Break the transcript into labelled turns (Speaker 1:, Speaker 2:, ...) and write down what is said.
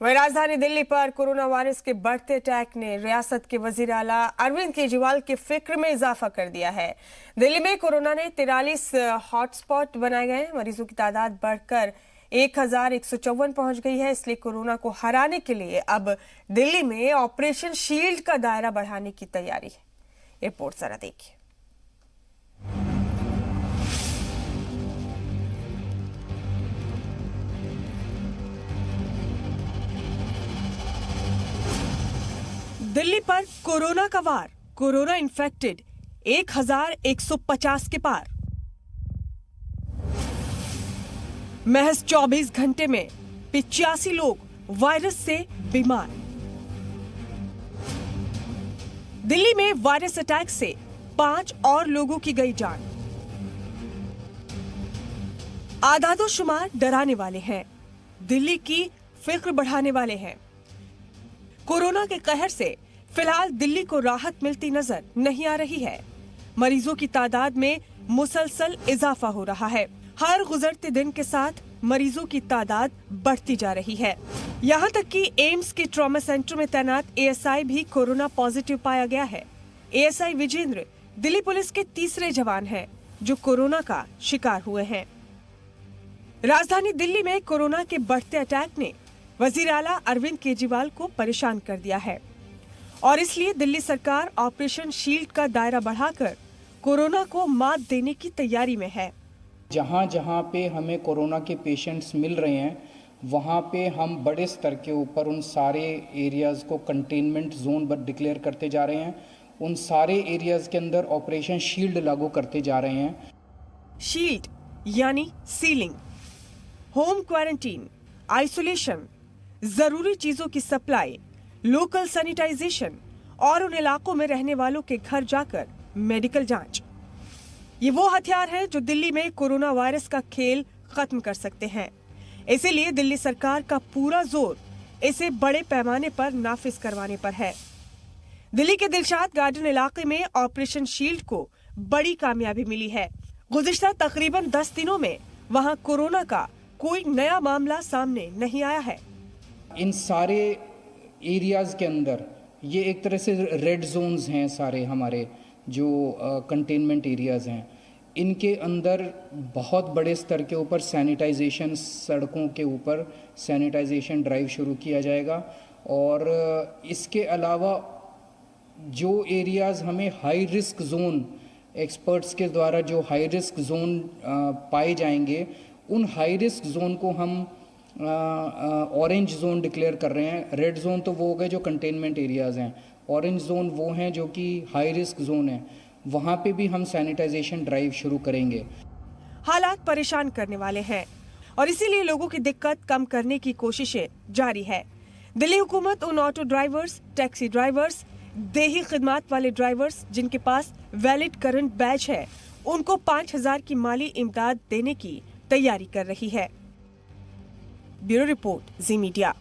Speaker 1: वहीं राजधानी दिल्ली पर कोरोना वायरस के बढ़ते अटैक ने रियासत के वजीर आला अरविंद केजरीवाल की फिक्र में इजाफा कर दिया है। दिल्ली में कोरोना ने 43 हॉटस्पॉट बनाए गए हैं। मरीजों की तादाद बढ़कर 1154 पहुंच गई है। इसलिए कोरोना को हराने के लिए अब दिल्ली में ऑपरेशन शील्ड का दायरा बढ़ाने की तैयारी है। रिपोर्ट जरा देखिए। दिल्ली पर कोरोना का वार, कोरोना इन्फेक्टेड 1150 के पार। महज 24 घंटे में 85 लोग वायरस से बीमार। दिल्ली में वायरस अटैक से 5 और लोगों की गई जान। आदादोशुमार डराने वाले हैं, दिल्ली की फिक्र बढ़ाने वाले हैं। कोरोना के कहर से फिलहाल दिल्ली को राहत मिलती नजर नहीं आ रही है। मरीजों की तादाद में मुसलसल इजाफा हो रहा है। हर गुजरते दिन के साथ मरीजों की तादाद बढ़ती जा रही है। यहाँ तक कि एम्स के ट्रॉमा सेंटर में तैनात एएसआई भी कोरोना पॉजिटिव पाया गया है। एएसआई विजेंद्र दिल्ली पुलिस के तीसरे जवान हैं जो कोरोना का शिकार हुए हैं। राजधानी दिल्ली में कोरोना के बढ़ते अटैक ने वजीर आला अरविंद केजरीवाल को परेशान कर दिया है और इसलिए दिल्ली सरकार ऑपरेशन शील्ड का दायरा बढ़ाकर कोरोना को मात देने की तैयारी में है।
Speaker 2: जहां जहां पे हमें कोरोना के पेशेंट्स मिल रहे हैं, वहां पे हम बड़े स्तर के ऊपर उन सारे एरियाज को कंटेनमेंट जोन पर डिक्लेयर करते जा रहे हैं। उन सारे एरियाज के अंदर ऑपरेशन शील्ड लागू करते जा रहे हैं।
Speaker 1: शील्ड यानी सीलिंग, होम क्वारंटीन, आइसोलेशन, जरूरी चीजों की सप्लाई, लोकल सैनिटाइजेशन और उन इलाकों में रहने वालों के घर जाकर मेडिकल जांच। ये वो हथियार हैं जो दिल्ली में कोरोना वायरस का खेल खत्म कर सकते हैं। इसीलिए दिल्ली सरकार का पूरा जोर इसे बड़े पैमाने पर नाफिज करवाने पर है। दिल्ली के दिलशाद गार्डन इलाके में ऑपरेशन शील्ड को बड़ी कामयाबी मिली है। गुज़िश्ता तकरीबन 10 दिनों में वहां कोरोना का कोई नया मामला सामने नहीं आया है।
Speaker 2: इन सारे एरियाज के अंदर ये एक तरह से रेड जोन्स हैं। सारे हमारे जो कंटेनमेंट एरियाज हैं, इनके अंदर बहुत बड़े स्तर के ऊपर सैनिटाइजेशन, सड़कों के ऊपर सैनिटाइजेशन ड्राइव शुरू किया जाएगा। और इसके अलावा जो एरियाज हमें हाई रिस्क जोन, एक्सपर्ट्स के द्वारा जो हाई रिस्क जोन पाए जाएंगे, उन हाई रिस्क जोन को हम ऑरेंज जोन डिक्लेयर कर रहे हैं। रेड जोन तो वो हो गए जो कंटेनमेंट एरियाज़ हैं, ऑरेंज जोन वो हैं जो कि हाई रिस्क जोन है। वहाँ पे भी हम सैनिटाइजेशन ड्राइव शुरू करेंगे।
Speaker 1: हालात परेशान करने वाले हैं और इसीलिए लोगों की दिक्कत कम करने की कोशिशें जारी है। दिल्ली हुकूमत उन ऑटो ड्राइवर्स, टैक्सी ड्राइवर्स, देही खिदमात वाले ड्राइवर्स जिनके पास वैलिड करंट बैज है, उनको 5000 की माली इमदाद देने की तैयारी कर रही है। ब्यूरो रिपोर्ट, जी मीडिया।